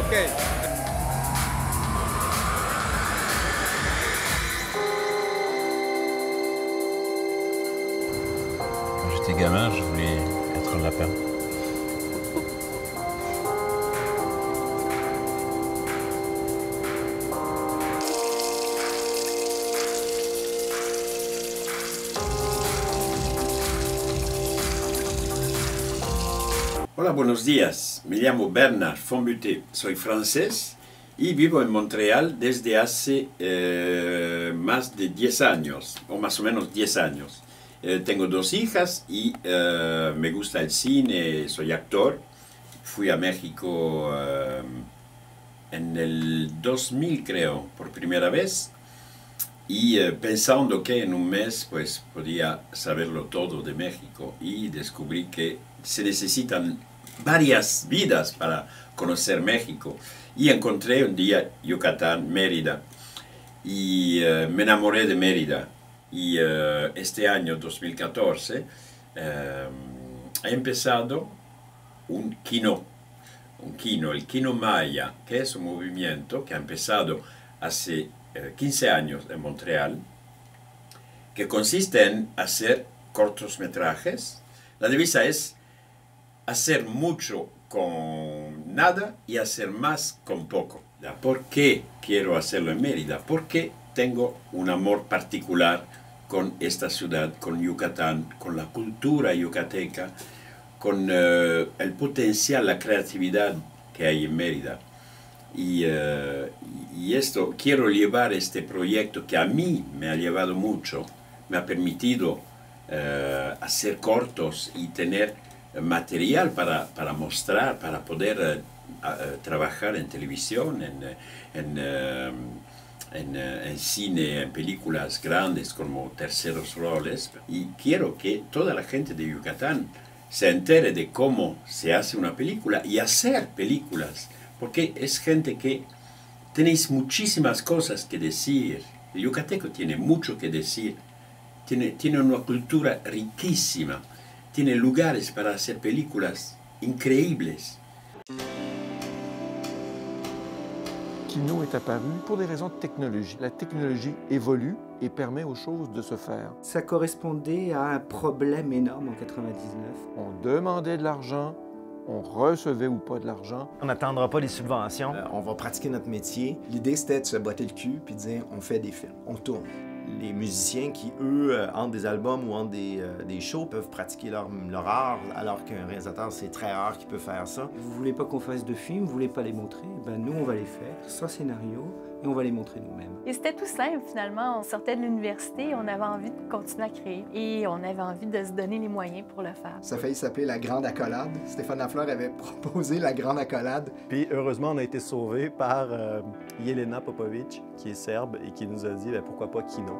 Ok. Quand j'étais gamin, je voulais être un lapin. Hola, buenos días. Me llamo Bernard Fonbuté, soy francés y vivo en Montreal desde hace más de 10 años, o más o menos 10 años. Tengo dos hijas y me gusta el cine, soy actor. Fui a México en el 2000, creo, por primera vez. Y pensando que en un mes pues podía saberlo todo de México y descubrí que se necesitan varias vidas para conocer México. Y encontré un día Yucatán, Mérida, y me enamoré de Mérida. Y este año 2014 he empezado un Kino, el Kino Maya, que es un movimiento que ha empezado hace 15 años en Montreal, que consiste en hacer cortometrajes. La divisa es hacer mucho con nada y hacer más con poco. ¿Por qué quiero hacerlo en Mérida? Porque tengo un amor particular con esta ciudad, con Yucatán, con la cultura yucateca, con el potencial, la creatividad que hay en Mérida. Y esto, quiero llevar este proyecto que a mí me ha llevado mucho, me ha permitido hacer cortos y tener material para mostrar, para poder trabajar en televisión, en cine, en películas grandes como terceros roles. Y quiero que toda la gente de Yucatán se entere de cómo se hace una película y hacer películas. Porque es gente que tenéis muchísimas cosas que decir. El yucateco tiene mucho que decir. Tiene una cultura riquísima. Tiene lugares para hacer películas increíbles. Kino est apparu pour des raisons de technologie. La technologie évolue et permet aux choses de se faire. Ça correspondait à un problème énorme en 99. On demandait de l'argent, on recevait ou pas de l'argent. On n'attendra pas les subventions. On va pratiquer notre métier. L'idée, c'était de se botter le cul puis de dire on fait des films, on tourne. Les musiciens qui, eux, entre des albums ou entre des shows, peuvent pratiquer leur art, alors qu'un réalisateur, c'est très rare qu'il peut faire ça. Vous voulez pas qu'on fasse de films, vous voulez pas les montrer, ben nous on va les faire, sans scénario, et on va les montrer nous-mêmes. Et c'était tout simple finalement, on sortait de l'université, on avait envie de continuer à créer et on avait envie de se donner les moyens pour le faire. Ça a failli s'appeler La Grande Accolade. Stéphane Lafleur avait proposé La Grande Accolade. Puis heureusement, on a été sauvés par Jelena Popovic, qui est serbe et qui nous a dit pourquoi pas Kino.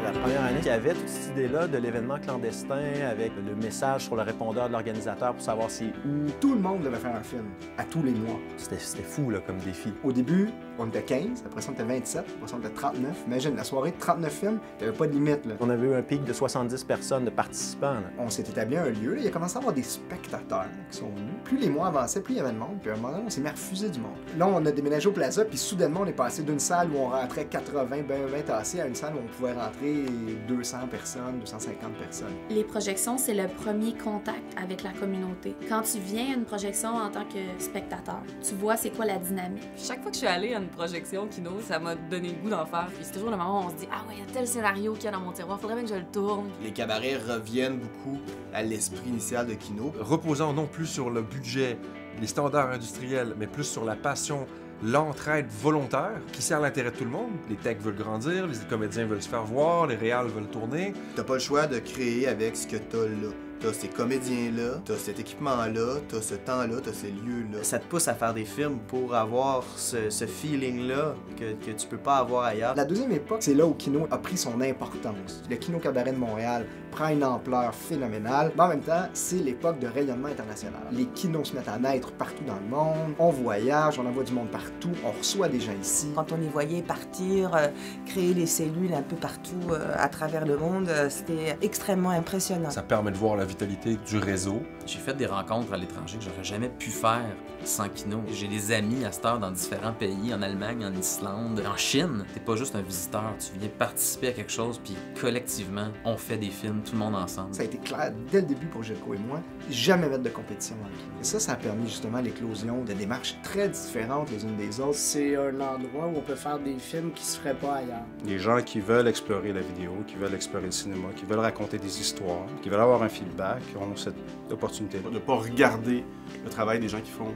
La première année, il y avait toute cette idée-là de l'événement clandestin avec le message sur le répondeur de l'organisateur pour savoir c'est où. Tout le monde devait faire un film, à tous les mois. C'était fou là, comme défi. Au début, on était 15, après ça on était 27, après ça on était 39. Imagine, la soirée de 39 films, il n'y avait pas de limite. Là. On avait eu un pic de 70 personnes, de participants. Là. On s'est établi un lieu, là. Il a commencé à avoir des spectateurs qui sont venus. Plus les mois avançaient, plus il y avait de monde, puis à un moment donné, on s'est mis à refuser du monde. Là, on a déménagé au Plaza, puis soudainement, on est passé d'une salle où on rentrait 80, ben tassés, à une salle où on pouvait rentrer 200 personnes, 250 personnes. Les projections, c'est le premier contact avec la communauté. Quand tu viens à une projection en tant que spectateur, tu vois c'est quoi la dynamique. Chaque fois que je suis allée à une projection Kino, ça m'a donné le goût d'en faire. Puis c'est toujours le moment où on se dit « Ah ouais, il y a tel scénario qu'il y a dans mon tiroir, faudrait bien que je le tourne. » Les cabarets reviennent beaucoup à l'esprit initial de Kino. Reposant non plus sur le budget, les standards industriels, mais plus sur la passion, l'entraide volontaire qui sert l'intérêt de tout le monde. Les techs veulent grandir, les comédiens veulent se faire voir, les réals veulent tourner. T'as pas le choix de créer avec ce que t'as là. t'as ces comédiens-là, t'as cet équipement-là, t'as ce temps-là, t'as ces lieux-là. Ça te pousse à faire des films pour avoir ce feeling-là que tu peux pas avoir ailleurs. La deuxième époque, c'est là où Kino a pris son importance. Le Kino Cabaret de Montréal prend une ampleur phénoménale, mais en même temps, c'est l'époque de rayonnement international. Les kinos se mettent à naître partout dans le monde, on voyage, on envoie du monde partout, on reçoit des gens ici. Quand on les voyait partir, créer des cellules un peu partout à travers le monde, c'était extrêmement impressionnant. Ça permet de voir la vitalité du réseau. J'ai fait des rencontres à l'étranger que j'aurais jamais pu faire sans Kino. J'ai des amis à cette heure dans différents pays, en Allemagne, en Islande, en Chine. T'es pas juste un visiteur, tu viens participer à quelque chose, puis collectivement, on fait des films, tout le monde ensemble. Ça a été clair dès le début pour Gelco et moi, jamais mettre de compétition dans le Kino. Et ça a permis justement l'éclosion de démarches très différentes les unes des autres. C'est un endroit où on peut faire des films qui se feraient pas ailleurs. Des gens qui veulent explorer la vidéo, qui veulent explorer le cinéma, qui veulent raconter des histoires, qui veulent avoir un feedback, ont cette opportunité-là. De ne pas regarder le travail des gens qui font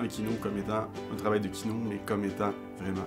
un kino comme étant un travail de kino, mais comme étant vraiment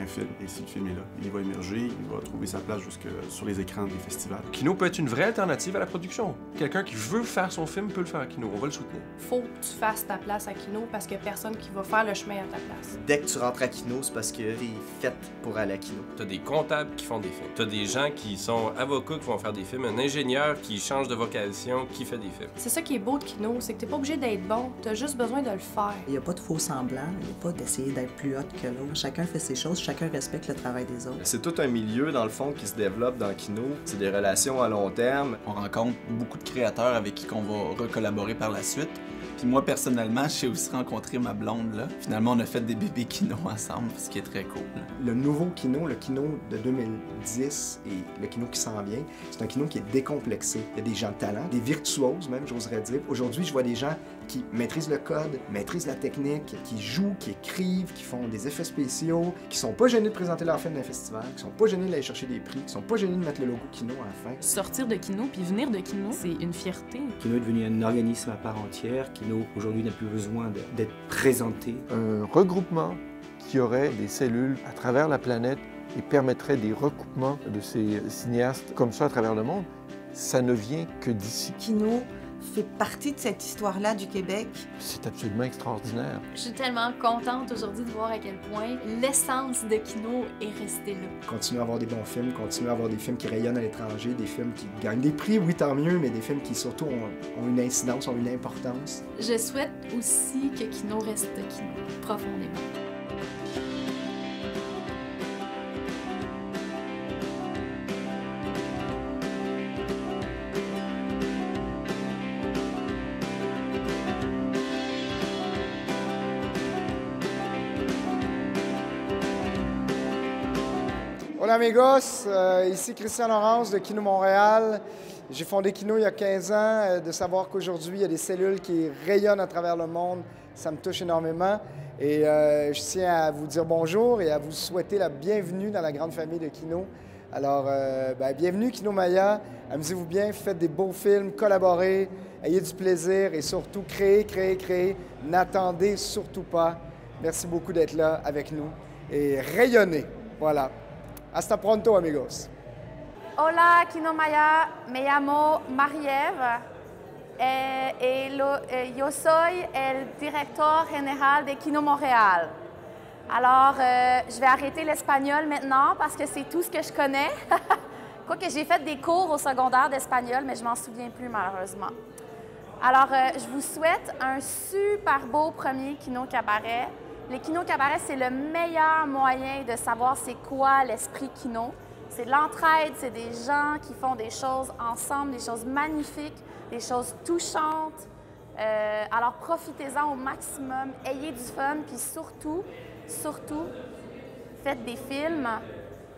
un film. Et si le film est là, il va émerger, il va trouver sa place jusque sur les écrans des festivals. Kino peut être une vraie alternative à la production. Quelqu'un qui veut faire son film peut le faire à Kino, on va le soutenir. Faut que tu fasses ta place à Kino parce qu'il n'y a personne qui va faire le chemin à ta place. Dès que tu rentres à Kino, c'est parce que t'es faite pour aller à Kino. T'as des comptables qui font des films. T'as des gens qui sont avocats qui vont faire des films. Un ingénieur qui change de vocation, qui fait des films. C'est ça qui est beau de Kino, c'est que t'es pas obligé d'être bon, t'as juste besoin de le faire. Il n'y a pas de faux semblants, il n'y a pas d'essayer d'être plus hot que l'autre. Chacun fait ses choses, chacun respecte le travail des autres. C'est tout un milieu, dans le fond, qui se développe dans Kino. C'est des relations à long terme. On rencontre beaucoup de créateurs avec qui on va recollaborer par la suite. Puis moi, personnellement, j'ai aussi rencontré ma blonde, là. Finalement, on a fait des bébés Kino ensemble, ce qui est très cool. Le nouveau Kino, le Kino de 2010 et le Kino qui s'en vient, c'est un Kino qui est décomplexé. Il y a des gens de talent, des virtuoses même, j'oserais dire. Aujourd'hui, je vois des gens qui maîtrisent le code, maîtrisent la technique, qui jouent, qui écrivent, qui font des effets spéciaux, qui sont pas gênés de présenter leur film dans un festival, qui sont pas gênés d'aller chercher des prix, qui sont pas gênés de mettre le logo Kino à la fin. Sortir de Kino puis venir de Kino, c'est une fierté. Kino est devenu un organisme à part entière. Kino, aujourd'hui, n'a plus besoin d'être présenté. Un regroupement qui aurait des cellules à travers la planète et permettrait des recoupements de ces cinéastes comme ça à travers le monde, ça ne vient que d'ici. Kino fait partie de cette histoire-là du Québec. C'est absolument extraordinaire. Je suis tellement contente aujourd'hui de voir à quel point l'essence de Kino est restée là. Continuer à avoir des bons films, continuer à avoir des films qui rayonnent à l'étranger, des films qui gagnent des prix, oui, tant mieux, mais des films qui surtout ont une incidence, ont une importance. Je souhaite aussi que Kino reste Kino, profondément. Hola amigos, ici Christian Laurence de Kino Montréal. J'ai fondé Kino il y a 15 ans. De savoir qu'aujourd'hui, il y a des cellules qui rayonnent à travers le monde, ça me touche énormément. Et je tiens à vous dire bonjour et à vous souhaiter la bienvenue dans la grande famille de Kino. Alors, bienvenue Kino Maya, amusez-vous bien, faites des beaux films, collaborez, ayez du plaisir et surtout créez. N'attendez surtout pas. Merci beaucoup d'être là avec nous et rayonnez. Voilà. Hasta pronto, amigos. Hola, Kino Maya. Me llamo Marie-Ève yo soy el director général de Kino Montréal. Alors, je vais arrêter l'espagnol maintenant parce que c'est tout ce que je connais. Quoique j'ai fait des cours au secondaire d'espagnol, mais je m'en souviens plus malheureusement. Alors, je vous souhaite un super beau premier Kino Cabaret. Les Kino Cabaret, c'est le meilleur moyen de savoir c'est quoi l'esprit Kino. C'est de l'entraide, c'est des gens qui font des choses ensemble, des choses magnifiques, des choses touchantes. Alors profitez-en au maximum, ayez du fun, puis surtout, faites des films.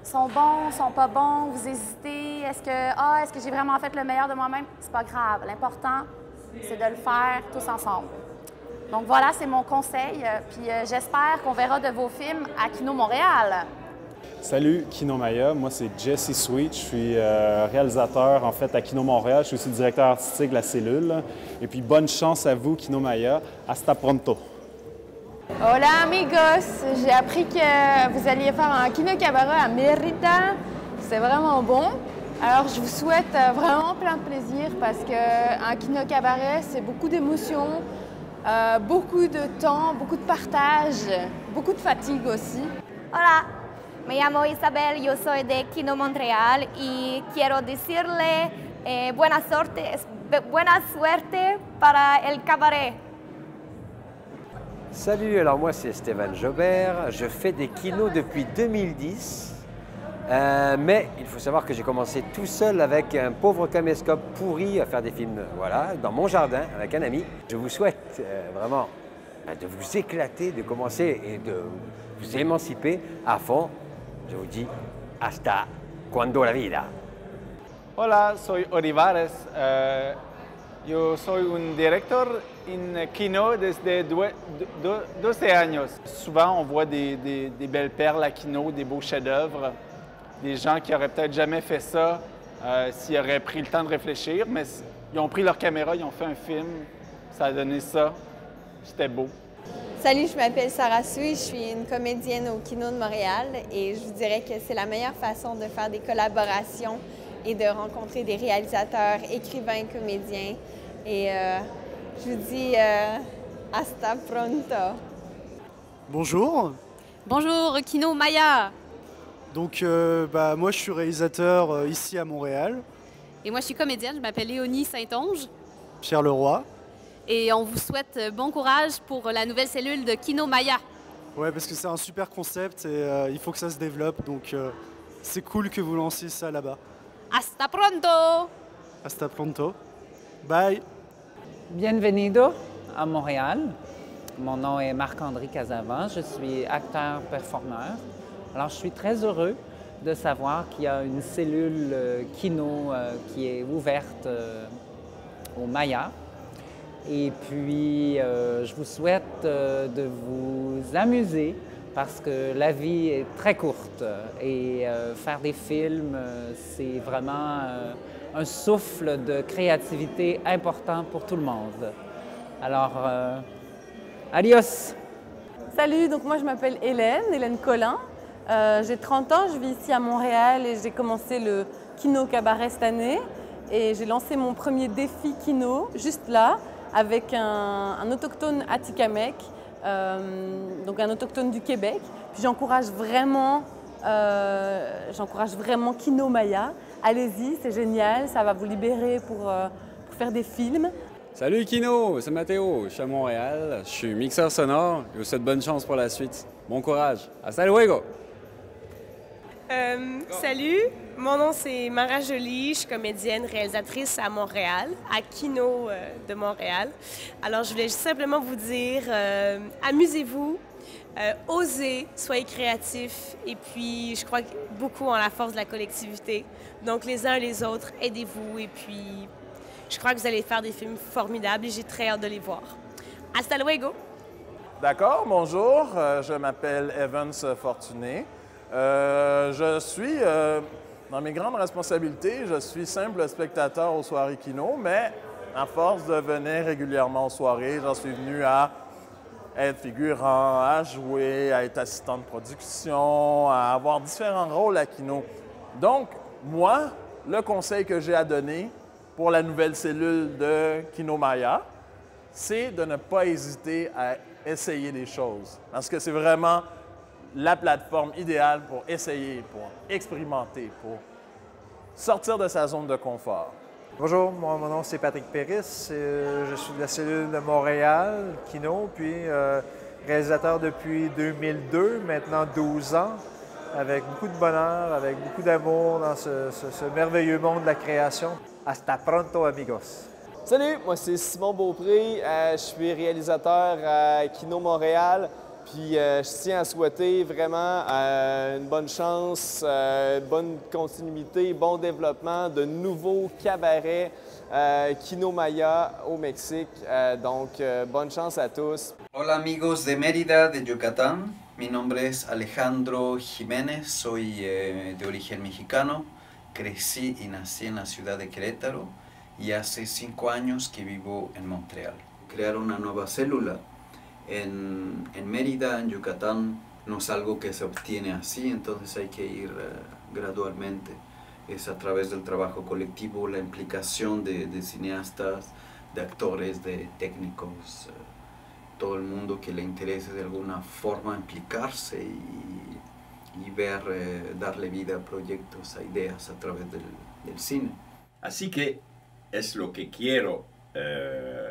Sont bons, sont pas bons, vous hésitez, est-ce que j'ai vraiment fait le meilleur de moi-même? C'est pas grave, l'important, c'est de le faire tous ensemble. Donc voilà, c'est mon conseil, puis j'espère qu'on verra de vos films à Kino Montréal. Salut, Kino Maya. Moi, c'est Jesse Sweet. Je suis réalisateur, en fait, à Kino Montréal. Je suis aussi directeur artistique de la cellule. Et puis, bonne chance à vous, Kino Maya. Hasta pronto. Hola, amigos. J'ai appris que vous alliez faire un Kino Cabaret à Mérida. C'est vraiment bon. Alors, je vous souhaite vraiment plein de plaisir parce qu'un kino cabaret, c'est beaucoup d'émotions, beaucoup de temps, beaucoup de partage, beaucoup de fatigue aussi. Hola, me llamo Isabel, yo soy de Kino Montreal y quiero decirle buena suerte para el cabaret. Salut, alors moi c'est Stéphane Jobert, je fais des kinos depuis 2010, mais il faut savoir que j'ai commencé tout seul avec un pauvre caméscope pourri à faire des films, voilà, dans mon jardin avec un ami. Je vous souhaite vraiment de vous éclater, de commencer et de vous émanciper à fond. Je vous dis hasta cuando la vida. Hola, soy Olivares. Yo soy un director en Kino desde 12 años. Souvent, on voit des belles perles à Kino, des beaux chefs-d'œuvre, des gens qui n'auraient peut-être jamais fait ça s'ils auraient pris le temps de réfléchir, mais ils ont pris leur caméra, ils ont fait un film, ça a donné ça, c'était beau. Salut, je m'appelle Sarah Souy, je suis une comédienne au Kino de Montréal et je vous dirais que c'est la meilleure façon de faire des collaborations et de rencontrer des réalisateurs, écrivains, comédiens. Et je vous dis hasta pronto. Bonjour. Bonjour, Kino Maya. Donc, moi, je suis réalisateur ici à Montréal. Et moi, je suis comédienne, je m'appelle Léonie Saint-Onge. Pierre Leroy. Et on vous souhaite bon courage pour la nouvelle cellule de Kino Maya. Ouais, parce que c'est un super concept et il faut que ça se développe. Donc, c'est cool que vous lanciez ça là-bas. Hasta pronto. Hasta pronto. Bye. Bienvenido à Montréal. Mon nom est Marc-André Casavant. Je suis acteur-performeur. Alors, je suis très heureux de savoir qu'il y a une cellule Kino qui est ouverte au Maya. Et puis, je vous souhaite de vous amuser parce que la vie est très courte et faire des films, c'est vraiment un souffle de créativité important pour tout le monde. Alors, adios! Salut, donc moi je m'appelle Hélène Collin. J'ai 30 ans, je vis ici à Montréal et j'ai commencé le Kino Cabaret cette année. Et j'ai lancé mon premier défi Kino juste là, avec un autochtone Atikamekw, donc un autochtone du Québec. Puis j'encourage vraiment Kino Maya. Allez-y, c'est génial, ça va vous libérer pour faire des films. Salut Kino, c'est Mathéo, je suis à Montréal, je suis mixeur sonore, je vous souhaite bonne chance pour la suite. Bon courage, hasta luego! Salut, mon nom c'est Mara Joly, je suis comédienne, réalisatrice à Montréal, à Kino de Montréal. Alors je voulais juste simplement vous dire, amusez-vous, osez, soyez créatifs et puis je crois beaucoup en la force de la collectivité. Donc les uns et les autres, aidez-vous et puis je crois que vous allez faire des films formidables et j'ai très hâte de les voir. Hasta luego! D'accord, bonjour, je m'appelle Evans Fortuné. Je suis, dans mes grandes responsabilités, je suis simple spectateur aux soirées Kino, mais à force de venir régulièrement aux soirées, j'en suis venu à être figurant, à jouer, à être assistant de production, à avoir différents rôles à Kino. Donc, moi, le conseil que j'ai à donner pour la nouvelle cellule de Kino Maya, c'est de ne pas hésiter à essayer des choses. Parce que c'est vraiment la plateforme idéale pour essayer, pour expérimenter, pour sortir de sa zone de confort. Bonjour, mon nom c'est Patrick Péris, je suis de la cellule de Montréal, Kino, puis réalisateur depuis 2002, maintenant 12 ans, avec beaucoup de bonheur, avec beaucoup d'amour dans ce merveilleux monde de la création. Hasta pronto, amigos! Salut, moi c'est Simon Beaupré, je suis réalisateur à Kino Montréal. Puis je tiens à souhaiter vraiment une bonne chance, bonne continuité, bon développement de nouveaux cabarets Kino Maya au Mexique. Donc bonne chance à tous. Hola amigos de Mérida, de Yucatán. Mi nombre es Alejandro Jiménez, soy de origen mexicano. Crecí y nací en la ciudad de Querétaro y hace 5 años que vivo en Montreal. Crear una nueva célula en Mérida, en Yucatán, no es algo que se obtiene así, entonces hay que ir gradualmente. es a través del trabajo colectivo, la implicación de cineastas, de actores, de técnicos, todo el mundo que le interese de alguna forma implicarse y ver, darle vida a proyectos, a ideas a través del cine. Así que es lo que quiero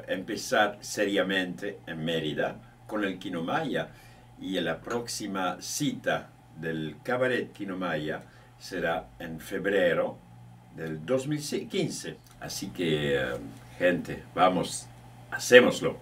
empezar seriamente en Mérida con el Kino Maya, y la próxima cita del Cabaret Kino Maya será en febrero del 2015. Así que, gente, vamos, hacémoslo.